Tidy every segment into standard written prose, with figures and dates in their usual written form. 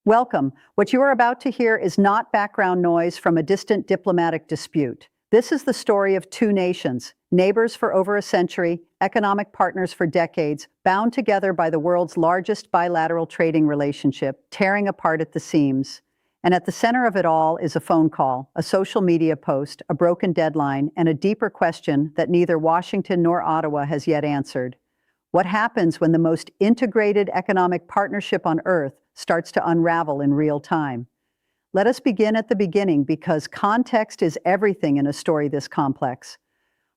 Welcome. What you are about to hear is not background noise from a distant diplomatic dispute. This is the story of two nations, neighbors for over a century, economic partners for decades, bound together by the world's largest bilateral trading relationship, tearing apart at the seams. And at the center of it all is a phone call, a social media post, a broken deadline, and a deeper question that neither Washington nor Ottawa has yet answered. What happens when the most integrated economic partnership on Earth starts to unravel in real time? Let us begin at the beginning because context is everything in a story this complex.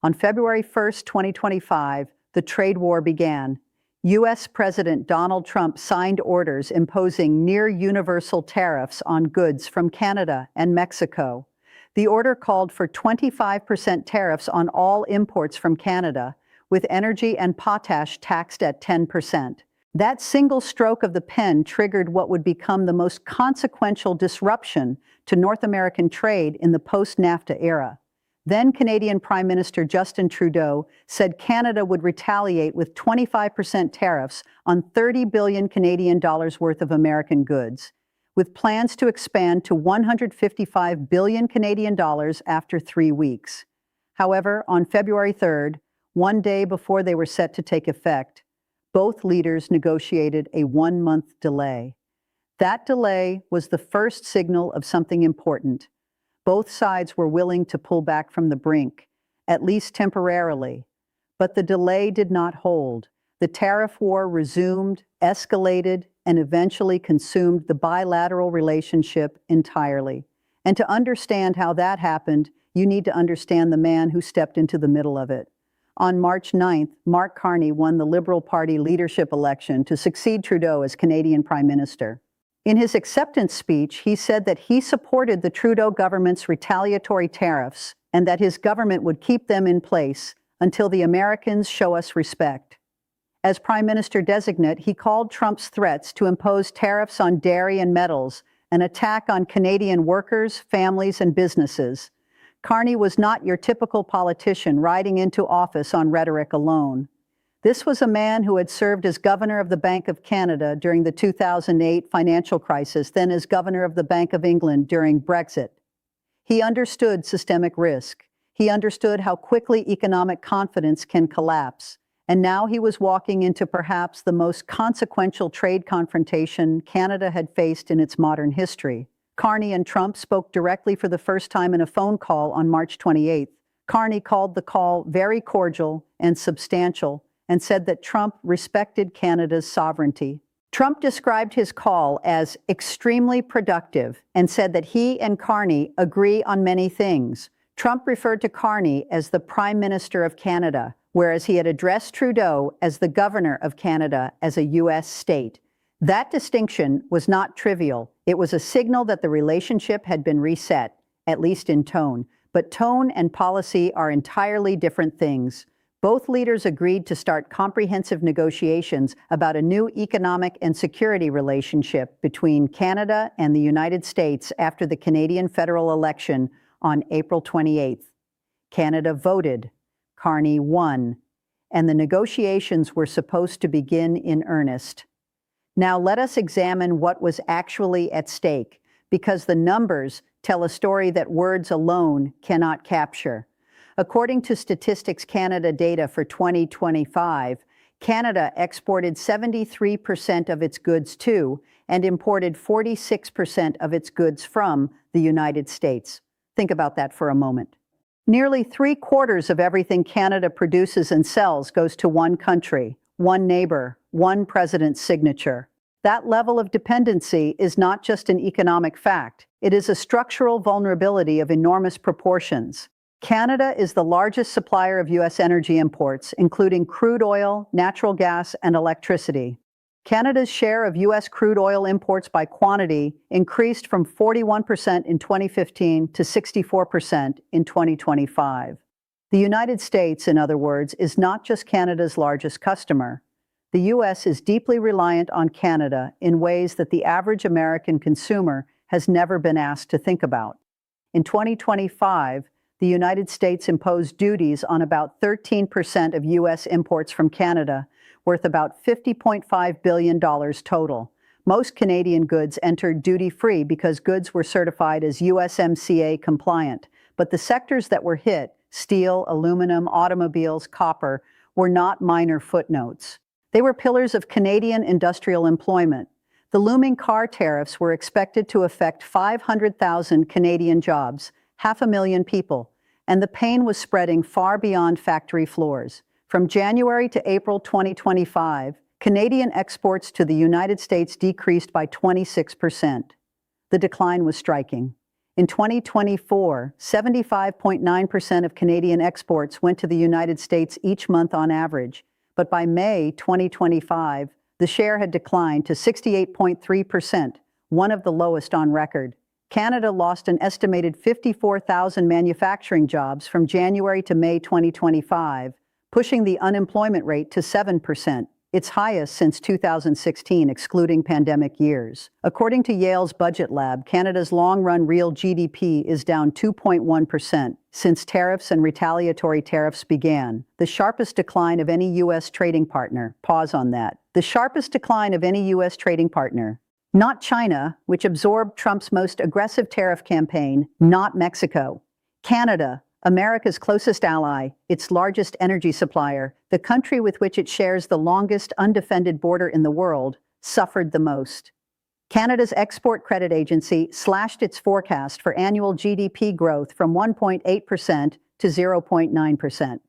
On February 1st, 2025, the trade war began. U.S. President Donald Trump signed orders imposing near-universal tariffs on goods from Canada and Mexico. The order called for 25% tariffs on all imports from Canada, with energy and potash taxed at 10%. That single stroke of the pen triggered what would become the most consequential disruption to North American trade in the post-NAFTA era. Then Canadian Prime Minister Justin Trudeau said Canada would retaliate with 25% tariffs on 30 billion Canadian dollars worth of American goods, with plans to expand to 155 billion Canadian dollars after 3 weeks. However, on February 3rd, one day before they were set to take effect, both leaders negotiated a 1-month delay. That delay was the first signal of something important. Both sides were willing to pull back from the brink, at least temporarily. But the delay did not hold. The tariff war resumed, escalated, and eventually consumed the bilateral relationship entirely. And to understand how that happened, you need to understand the man who stepped into the middle of it. On March 9th, Mark Carney won the Liberal Party leadership election to succeed Trudeau as Canadian Prime Minister. In his acceptance speech, he said that he supported the Trudeau government's retaliatory tariffs and that his government would keep them in place until the Americans show us respect. As Prime Minister-designate, he called Trump's threats to impose tariffs on dairy and metals an attack on Canadian workers, families, and businesses. Carney was not your typical politician riding into office on rhetoric alone. This was a man who had served as governor of the Bank of Canada during the 2008 financial crisis, then as governor of the Bank of England during Brexit. He understood systemic risk. He understood how quickly economic confidence can collapse. And now he was walking into perhaps the most consequential trade confrontation Canada had faced in its modern history. Carney and Trump spoke directly for the first time in a phone call on March 28th. Carney called the call very cordial and substantial and said that Trump respected Canada's sovereignty. Trump described his call as extremely productive and said that he and Carney agree on many things. Trump referred to Carney as the Prime Minister of Canada, whereas he had addressed Trudeau as the Governor of Canada as a U.S. state. That distinction was not trivial. It was a signal that the relationship had been reset, at least in tone. But tone and policy are entirely different things. Both leaders agreed to start comprehensive negotiations about a new economic and security relationship between Canada and the United States after the Canadian federal election on April 28th. Canada voted. Carney won. And the negotiations were supposed to begin in earnest. Now let us examine what was actually at stake, because the numbers tell a story that words alone cannot capture. According to Statistics Canada data for 2025, Canada exported 73% of its goods to and imported 46% of its goods from the United States. Think about that for a moment. Nearly 3/4 of everything Canada produces and sells goes to one country, one neighbor, one president's signature. That level of dependency is not just an economic fact. It is a structural vulnerability of enormous proportions. Canada is the largest supplier of U.S. energy imports, including crude oil, natural gas, and electricity. Canada's share of U.S. crude oil imports by quantity increased from 41% in 2015 to 64% in 2025. The United States, in other words, is not just Canada's largest customer. The U.S. is deeply reliant on Canada in ways that the average American consumer has never been asked to think about. In 2025, the United States imposed duties on about 13% of U.S. imports from Canada, worth about $50.5 billion total, Most Canadian goods entered duty-free because goods were certified as USMCA compliant, but the sectors that were hit, steel, aluminum, automobiles, copper, were not minor footnotes. They were pillars of Canadian industrial employment. The looming car tariffs were expected to affect 500,000 Canadian jobs, 500,000 people, and the pain was spreading far beyond factory floors. From January to April 2025, Canadian exports to the United States decreased by 26%. The decline was striking. In 2024, 75.9% of Canadian exports went to the United States each month on average, but by May 2025, the share had declined to 68.3%, one of the lowest on record. Canada lost an estimated 54,000 manufacturing jobs from January to May 2025, pushing the unemployment rate to 7%, its highest since 2016, excluding pandemic years. According to Yale's Budget Lab, Canada's long-run real GDP is down 2.1% since tariffs and retaliatory tariffs began, the sharpest decline of any U.S. trading partner. Pause on that. The sharpest decline of any U.S. trading partner. Not China, which absorbed Trump's most aggressive tariff campaign, not Mexico. Canada, America's closest ally, its largest energy supplier, the country with which it shares the longest undefended border in the world, suffered the most. Canada's Export Credit Agency slashed its forecast for annual GDP growth from 1.8% to 0.9%.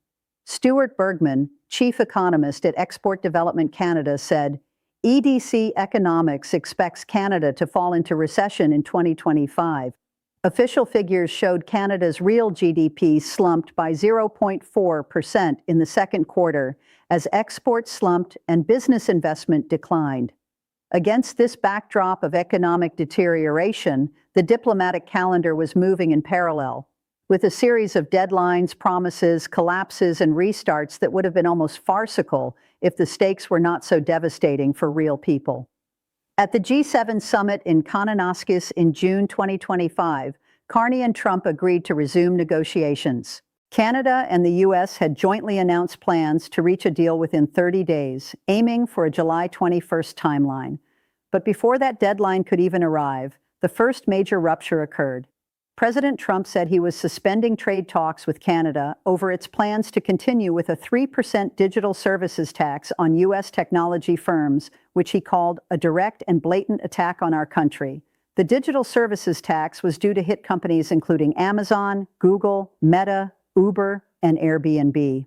Stuart Bergman, chief economist at Export Development Canada, said, EDC Economics expects Canada to fall into recession in 2025. Official figures showed Canada's real GDP slumped by 0.4% in the second quarter as exports slumped and business investment declined. Against this backdrop of economic deterioration, the diplomatic calendar was moving in parallel, with a series of deadlines, promises, collapses, and restarts that would have been almost farcical if the stakes were not so devastating for real people. At the G7 summit in Kananaskis in June 2025, Carney and Trump agreed to resume negotiations. Canada and the U.S. had jointly announced plans to reach a deal within 30 days, aiming for a July 21st timeline. But before that deadline could even arrive, the first major rupture occurred. President Trump said he was suspending trade talks with Canada over its plans to continue with a 3% digital services tax on U.S. technology firms, which he called a direct and blatant attack on our country. The digital services tax was due to hit companies including Amazon, Google, Meta, Uber, and Airbnb.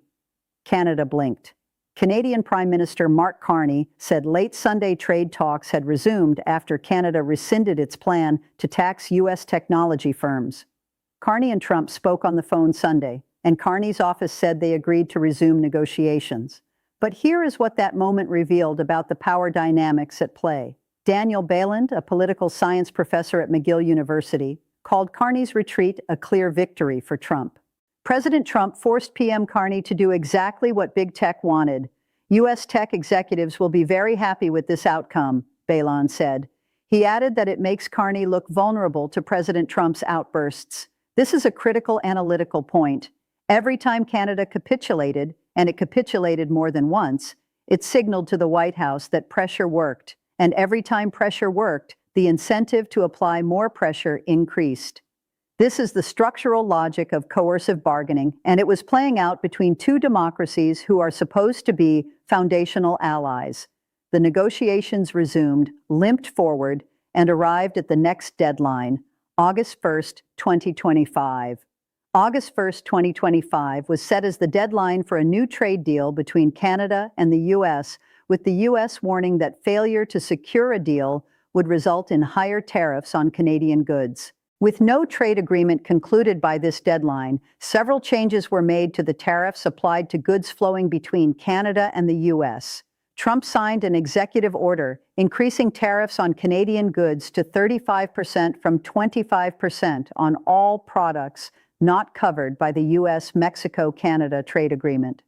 Canada blinked. Canadian Prime Minister Mark Carney said late Sunday trade talks had resumed after Canada rescinded its plan to tax U.S. technology firms. Carney and Trump spoke on the phone Sunday, and Carney's office said they agreed to resume negotiations. But here is what that moment revealed about the power dynamics at play. Daniel Bayland, a political science professor at McGill University, called Carney's retreat a clear victory for Trump. President Trump forced PM Carney to do exactly what big tech wanted. U.S. tech executives will be very happy with this outcome, Bayland said. He added that it makes Carney look vulnerable to President Trump's outbursts. This is a critical analytical point. Every time Canada capitulated, and it capitulated more than once, it signaled to the White House that pressure worked. And every time pressure worked, the incentive to apply more pressure increased. This is the structural logic of coercive bargaining, and it was playing out between two democracies who are supposed to be foundational allies. The negotiations resumed, limped forward, and arrived at the next deadline, August 1st, 2025. August 1st, 2025 was set as the deadline for a new trade deal between Canada and the U.S., with the U.S. warning that failure to secure a deal would result in higher tariffs on Canadian goods. With no trade agreement concluded by this deadline, several changes were made to the tariffs applied to goods flowing between Canada and the U.S. Trump signed an executive order increasing tariffs on Canadian goods to 35% from 25% on all products not covered by the U.S.-Mexico-Canada trade agreement.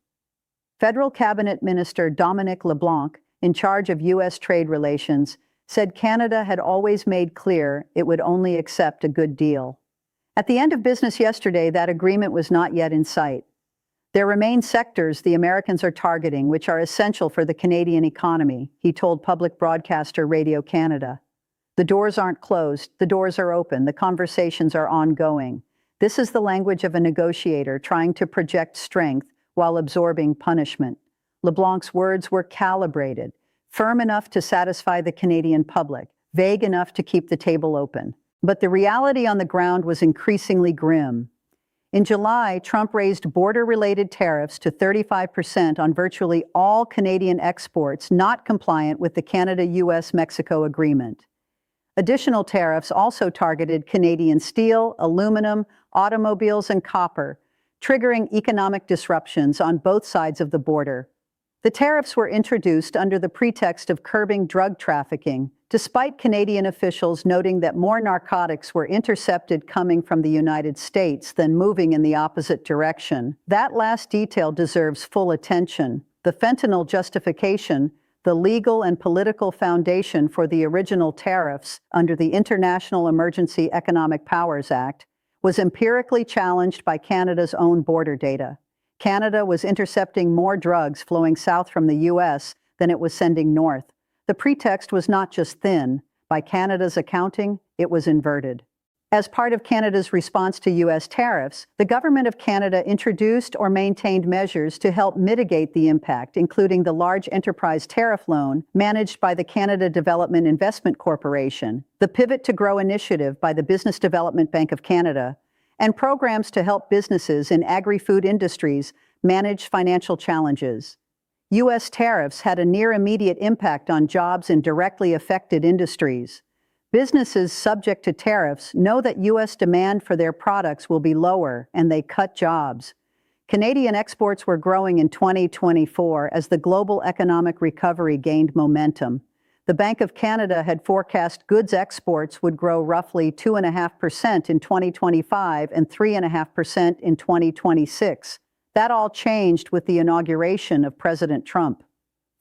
Federal Cabinet Minister Dominic LeBlanc, in charge of U.S. trade relations, said Canada had always made clear it would only accept a good deal. At the end of business yesterday, that agreement was not yet in sight. There remain sectors the Americans are targeting which are essential for the Canadian economy, he told public broadcaster Radio Canada. The doors aren't closed, the doors are open, the conversations are ongoing. This is the language of a negotiator trying to project strength while absorbing punishment. LeBlanc's words were calibrated, firm enough to satisfy the Canadian public, vague enough to keep the table open. But the reality on the ground was increasingly grim. In July, Trump raised border-related tariffs to 35% on virtually all Canadian exports not compliant with the Canada-US-Mexico agreement. Additional tariffs also targeted Canadian steel, aluminum, automobiles, and copper, triggering economic disruptions on both sides of the border. The tariffs were introduced under the pretext of curbing drug trafficking, despite Canadian officials noting that more narcotics were intercepted coming from the United States than moving in the opposite direction. That last detail deserves full attention. The fentanyl justification, the legal and political foundation for the original tariffs under the International Emergency Economic Powers Act, was empirically challenged by Canada's own border data. Canada was intercepting more drugs flowing south from the U.S. than it was sending north. The pretext was not just thin. By Canada's accounting, it was inverted. As part of Canada's response to U.S. tariffs, the Government of Canada introduced or maintained measures to help mitigate the impact, including the Large Enterprise Tariff Loan managed by the Canada Development Investment Corporation, the Pivot to Grow initiative by the Business Development Bank of Canada, and programs to help businesses in agri-food industries manage financial challenges. U.S. tariffs had a near immediate impact on jobs in directly affected industries. Businesses subject to tariffs know that U.S. demand for their products will be lower, and they cut jobs. Canadian exports were growing in 2024 as the global economic recovery gained momentum. The Bank of Canada had forecast goods exports would grow roughly 2.5% in 2025 and 3.5% in 2026. That all changed with the inauguration of President Trump.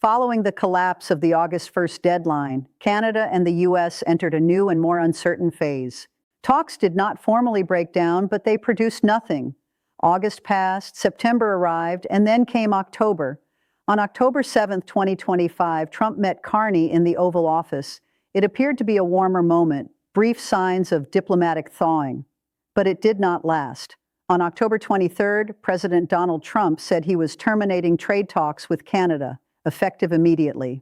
Following the collapse of the August 1st deadline, Canada and the U.S. entered a new and more uncertain phase. Talks did not formally break down, but they produced nothing. August passed, September arrived, and then came October. On October 7, 2025, Trump met Carney in the Oval Office. It appeared to be a warmer moment, brief signs of diplomatic thawing. But it did not last. On October 23, President Donald Trump said he was terminating trade talks with Canada, effective immediately.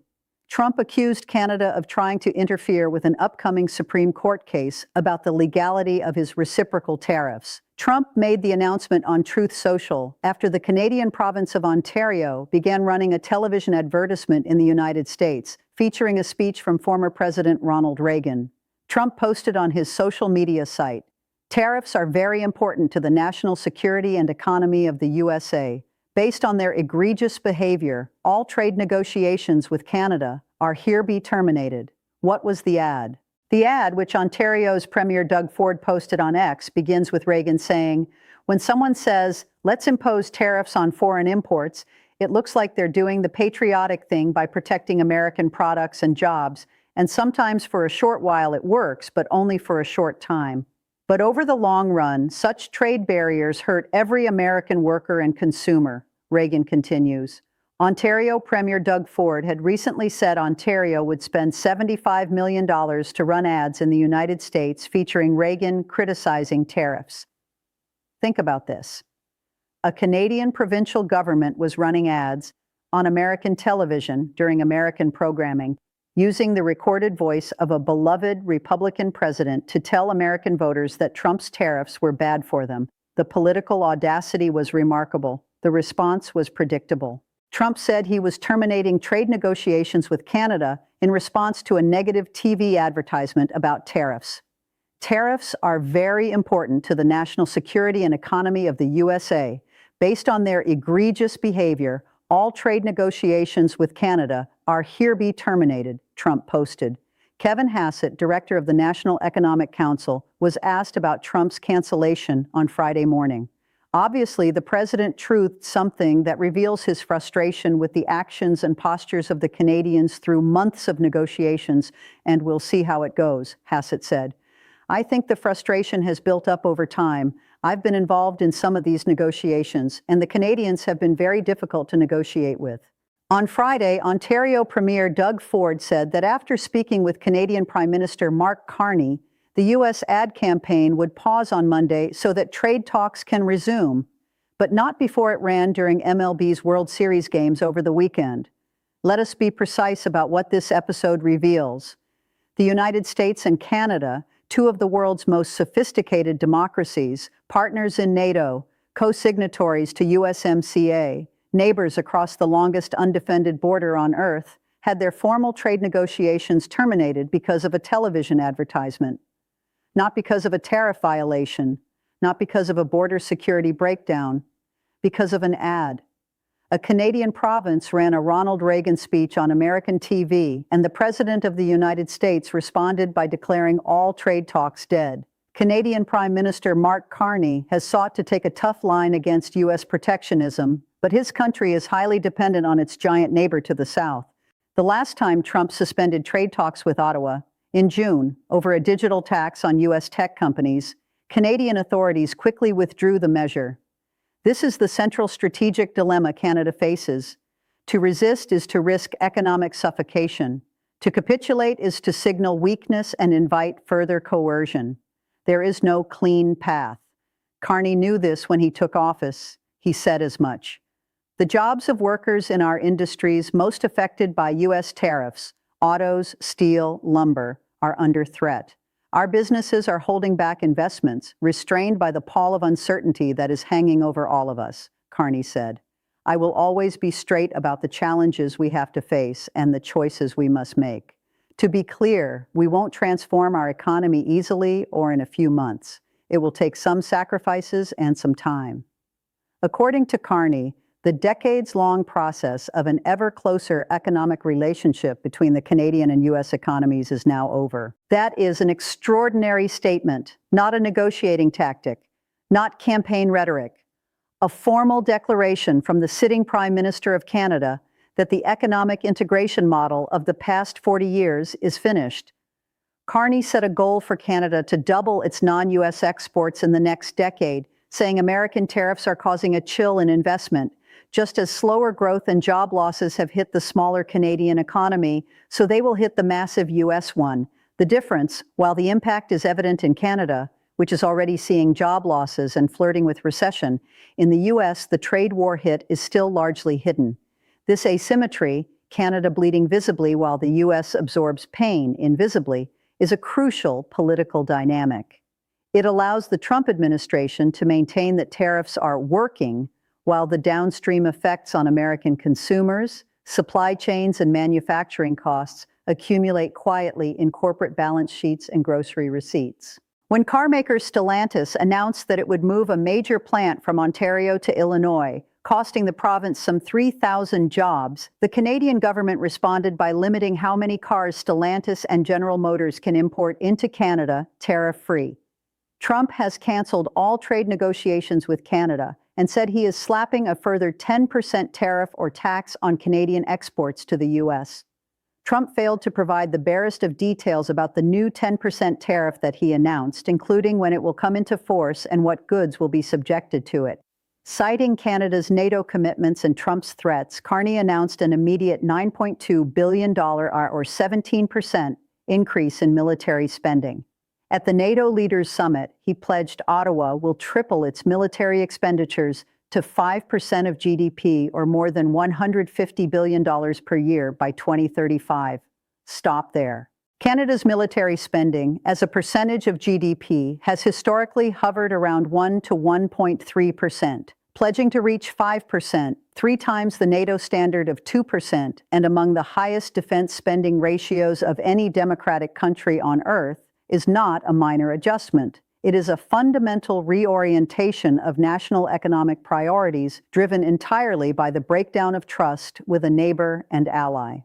Trump accused Canada of trying to interfere with an upcoming Supreme Court case about the legality of his reciprocal tariffs. Trump made the announcement on Truth Social after the Canadian province of Ontario began running a television advertisement in the United States, featuring a speech from former President Ronald Reagan. Trump posted on his social media site, "Tariffs are very important to the national security and economy of the USA. Based on their egregious behavior, all trade negotiations with Canada are hereby terminated." What was the ad? The ad, which Ontario's Premier Doug Ford posted on X, begins with Reagan saying, "When someone says, 'Let's impose tariffs on foreign imports,' it looks like they're doing the patriotic thing by protecting American products and jobs, and sometimes for a short while it works, but only for a short time. But over the long run, such trade barriers hurt every American worker and consumer," Reagan continues. Ontario Premier Doug Ford had recently said Ontario would spend $75 million to run ads in the United States featuring Reagan criticizing tariffs. Think about this. A Canadian provincial government was running ads on American television during American programming, using the recorded voice of a beloved Republican president to tell American voters that Trump's tariffs were bad for them. The political audacity was remarkable. The response was predictable. Trump said he was terminating trade negotiations with Canada in response to a negative TV advertisement about tariffs. Tariffs are very important to the national security and economy of the USA. Based on their egregious behavior, all trade negotiations with Canada are hereby terminated, Trump posted. Kevin Hassett, director of the National Economic Council, was asked about Trump's cancellation on Friday morning. Obviously, the president truthed something that reveals his frustration with the actions and postures of the Canadians through months of negotiations, and we'll see how it goes, Hassett said. "I think the frustration has built up over time. I've been involved in some of these negotiations, and the Canadians have been very difficult to negotiate with. On Friday, Ontario Premier Doug Ford said that after speaking with Canadian Prime Minister Mark Carney, the U.S. ad campaign would pause on Monday so that trade talks can resume, but not before it ran during MLB's World Series games over the weekend. Let us be precise about what this episode reveals. The United States and Canada, two of the world's most sophisticated democracies, partners in NATO, co-signatories to USMCA, neighbors across the longest undefended border on Earth, had their formal trade negotiations terminated because of a television advertisement. Not because of a tariff violation, not because of a border security breakdown, because of an ad. A Canadian province ran a Ronald Reagan speech on American TV, and the President of the United States responded by declaring all trade talks dead. Canadian Prime Minister Mark Carney has sought to take a tough line against U.S. protectionism, but his country is highly dependent on its giant neighbor to the south. The last time Trump suspended trade talks with Ottawa, in June, over a digital tax on U.S. tech companies, Canadian authorities quickly withdrew the measure. This is the central strategic dilemma Canada faces. To resist is to risk economic suffocation. To capitulate is to signal weakness and invite further coercion. There is no clean path. Carney knew this when he took office. He said as much. The jobs of workers in our industries most affected by U.S. tariffs, autos, steel, lumber, are under threat. Our businesses are holding back investments, restrained by the pall of uncertainty that is hanging over all of us, Carney said. I will always be straight about the challenges we have to face and the choices we must make. To be clear, we won't transform our economy easily or in a few months. It will take some sacrifices and some time. According to Carney, the decades-long process of an ever closer economic relationship between the Canadian and U.S. economies is now over. That is an extraordinary statement, not a negotiating tactic, not campaign rhetoric. A formal declaration from the sitting Prime Minister of Canada that the economic integration model of the past 40 years is finished. Carney set a goal for Canada to double its non-U.S. exports in the next decade, saying American tariffs are causing a chill in investment, just as slower growth and job losses have hit the smaller Canadian economy, so they will hit the massive U.S. one. The difference, while the impact is evident in Canada, which is already seeing job losses and flirting with recession, in the U.S. the trade war hit is still largely hidden. This asymmetry, Canada bleeding visibly while the U.S. absorbs pain invisibly, is a crucial political dynamic. It allows the Trump administration to maintain that tariffs are working, while the downstream effects on American consumers, supply chains, and manufacturing costs accumulate quietly in corporate balance sheets and grocery receipts. When carmaker Stellantis announced that it would move a major plant from Ontario to Illinois, costing the province some 3,000 jobs, the Canadian government responded by limiting how many cars Stellantis and General Motors can import into Canada tariff-free. Trump has canceled all trade negotiations with Canada and said he is slapping a further 10% tariff or tax on Canadian exports to the U.S. Trump failed to provide the barest of details about the new 10% tariff that he announced, including when it will come into force and what goods will be subjected to it. Citing Canada's NATO commitments and Trump's threats, Carney announced an immediate $9.2 billion or 17% increase in military spending. At the NATO Leaders Summit, he pledged Ottawa will triple its military expenditures to 5% of GDP, or more than $150 billion per year by 2035. Stop there. Canada's military spending, as a percentage of GDP, has historically hovered around 1 to 1.3%, pledging to reach 5%, 3 times the NATO standard of 2%, and among the highest defense spending ratios of any democratic country on Earth, is not a minor adjustment. It is a fundamental reorientation of national economic priorities driven entirely by the breakdown of trust with a neighbor and ally.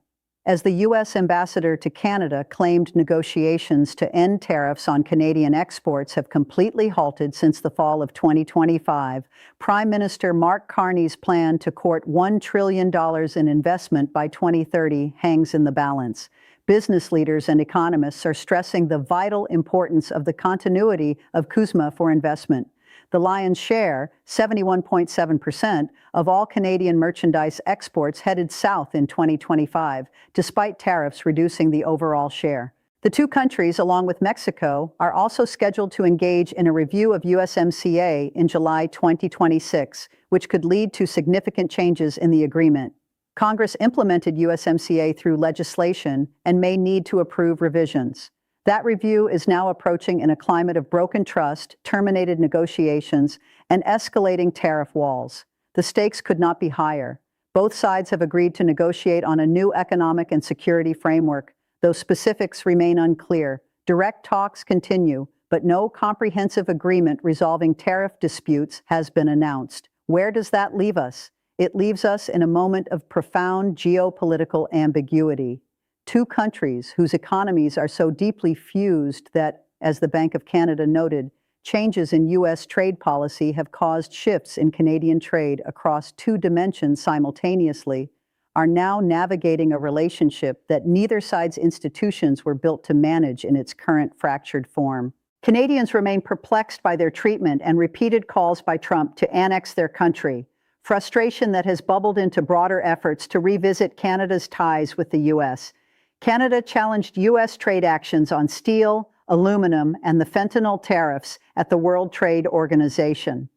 As the U.S. ambassador to Canada claimed negotiations to end tariffs on Canadian exports have completely halted since the fall of 2025, Prime Minister Mark Carney's plan to court $1 trillion in investment by 2030 hangs in the balance. Business leaders and economists are stressing the vital importance of the continuity of CUSMA for investment. the lion's share, 71.7%, of all Canadian merchandise exports headed south in 2025, despite tariffs reducing the overall share. The two countries, along with Mexico, are also scheduled to engage in a review of USMCA in July 2026, which could lead to significant changes in the agreement. Congress implemented USMCA through legislation and may need to approve revisions. That review is now approaching in a climate of broken trust, terminated negotiations, and escalating tariff walls. The stakes could not be higher. Both sides have agreed to negotiate on a new economic and security framework, though specifics remain unclear. Direct talks continue, but no comprehensive agreement resolving tariff disputes has been announced. Where does that leave us? It leaves us in a moment of profound geopolitical ambiguity. Two countries whose economies are so deeply fused that, as the Bank of Canada noted, changes in U.S. trade policy have caused shifts in Canadian trade across two dimensions simultaneously, are now navigating a relationship that neither side's institutions were built to manage in its current fractured form. Canadians remain perplexed by their treatment and repeated calls by Trump to annex their country, frustration that has bubbled into broader efforts to revisit Canada's ties with the U.S. Canada challenged U.S. trade actions on steel, aluminum, and the fentanyl tariffs at the World Trade Organization.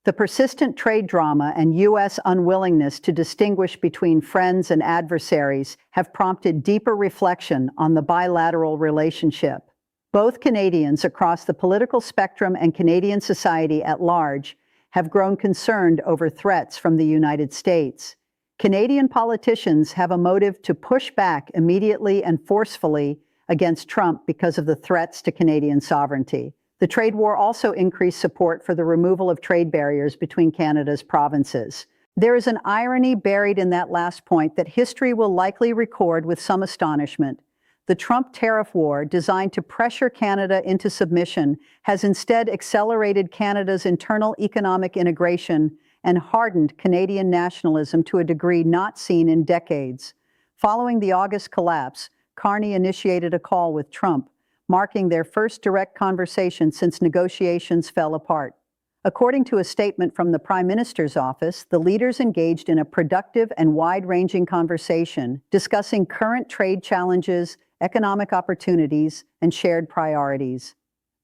The persistent trade drama and U.S. unwillingness to distinguish between friends and adversaries have prompted deeper reflection on the bilateral relationship. Both Canadians across the political spectrum and Canadian society at large have grown concerned over threats from the United States. Canadian politicians have a motive to push back immediately and forcefully against Trump because of the threats to Canadian sovereignty. The trade war also increased support for the removal of trade barriers between Canada's provinces. There is an irony buried in that last point that history will likely record with some astonishment. The Trump tariff war, designed to pressure Canada into submission, has instead accelerated Canada's internal economic integration and hardened Canadian nationalism to a degree not seen in decades. Following the August collapse, Carney initiated a call with Trump, marking their first direct conversation since negotiations fell apart. According to a statement from the Prime Minister's office, the leaders engaged in a productive and wide-ranging conversation discussing current trade challenges, economic opportunities, and shared priorities.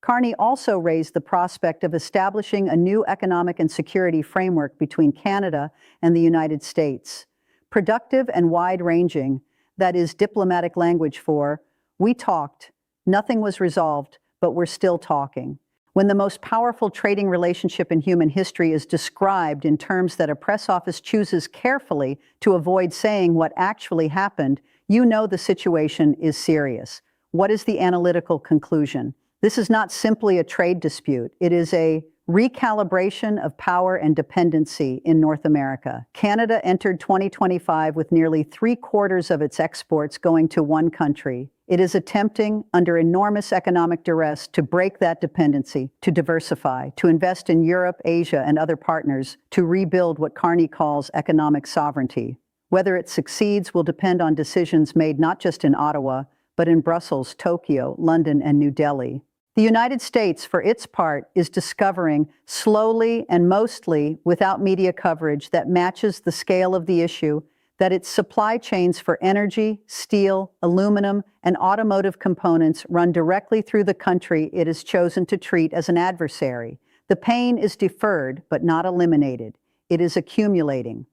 Carney also raised the prospect of establishing a new economic and security framework between Canada and the United States. Productive and wide-ranging, that is diplomatic language for, we talked, nothing was resolved, but we're still talking. When the most powerful trading relationship in human history is described in terms that a press office chooses carefully to avoid saying what actually happened, you know the situation is serious. What is the analytical conclusion? This is not simply a trade dispute. It is a recalibration of power and dependency in North America. Canada entered 2025 with nearly 3/4 of its exports going to one country. It is attempting, under enormous economic duress, to break that dependency, to diversify, to invest in Europe, Asia, and other partners, to rebuild what Carney calls economic sovereignty. Whether it succeeds will depend on decisions made not just in Ottawa, but in Brussels, Tokyo, London, and New Delhi. The United States, for its part, is discovering, slowly and mostly without media coverage that matches the scale of the issue, that its supply chains for energy, steel, aluminum, and automotive components run directly through the country it has chosen to treat as an adversary. The pain is deferred, but not eliminated. It is accumulating.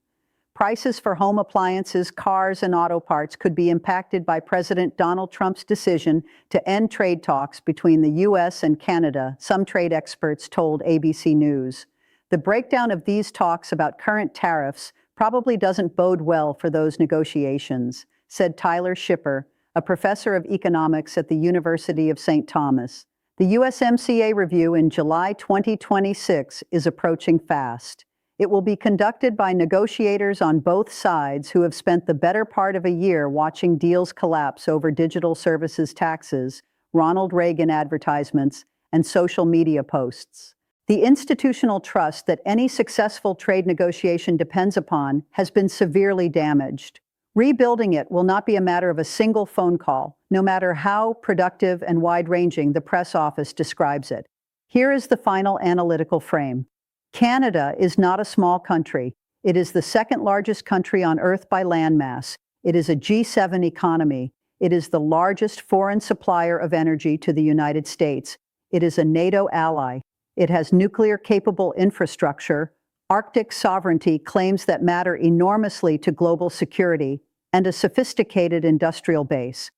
Prices for home appliances, cars, and auto parts could be impacted by President Donald Trump's decision to end trade talks between the U.S. and Canada, some trade experts told ABC News. The breakdown of these talks about current tariffs probably doesn't bode well for those negotiations, said Tyler Schipper, a professor of economics at the University of St. Thomas. The USMCA review in July 2026 is approaching fast. It will be conducted by negotiators on both sides who have spent the better part of a year watching deals collapse over digital services taxes, Ronald Reagan advertisements, and social media posts. The institutional trust that any successful trade negotiation depends upon has been severely damaged. Rebuilding it will not be a matter of a single phone call, no matter how productive and wide-ranging the press office describes it. Here is the final analytical frame. Canada is not a small country. It is the second largest country on Earth by landmass. It is a G7 economy. It is the largest foreign supplier of energy to the United States. It is a NATO ally. It has nuclear-capable infrastructure. Arctic sovereignty claims that matter enormously to global security, and a sophisticated industrial base.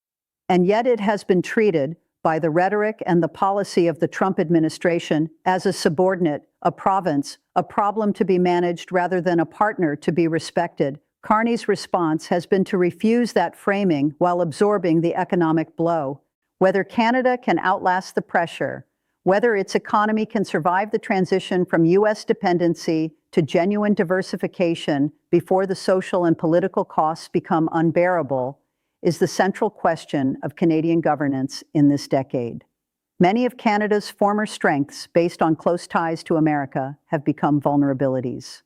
And yet it has been treated, by the rhetoric and the policy of the Trump administration, as a subordinate, a province, a problem to be managed rather than a partner to be respected. Carney's response has been to refuse that framing while absorbing the economic blow. Whether Canada can outlast the pressure, whether its economy can survive the transition from U.S. dependency to genuine diversification before the social and political costs become unbearable, is the central question of Canadian governance in this decade. Many of Canada's former strengths, based on close ties to America, have become vulnerabilities.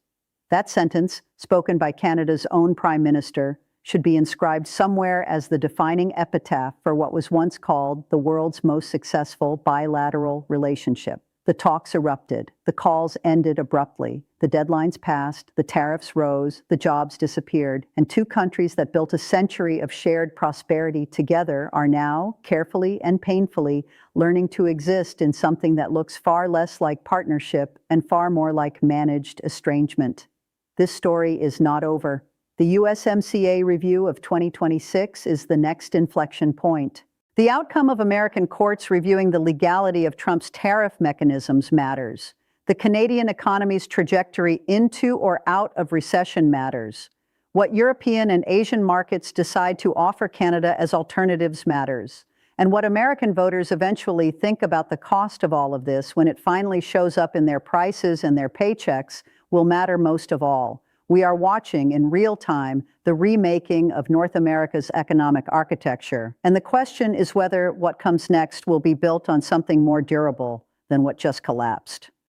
That sentence, spoken by Canada's own Prime Minister, should be inscribed somewhere as the defining epitaph for what was once called the world's most successful bilateral relationship. The talks erupted, the calls ended abruptly, the deadlines passed, the tariffs rose, the jobs disappeared, and two countries that built a century of shared prosperity together are now, carefully and painfully, learning to exist in something that looks far less like partnership and far more like managed estrangement. This story is not over. The USMCA review of 2026 is the next inflection point. The outcome of American courts reviewing the legality of Trump's tariff mechanisms matters. The Canadian economy's trajectory into or out of recession matters. What European and Asian markets decide to offer Canada as alternatives matters. And what American voters eventually think about the cost of all of this when it finally shows up in their prices and their paychecks will matter most of all. We are watching in real time the remaking of North America's economic architecture. And the question is whether what comes next will be built on something more durable than what just collapsed.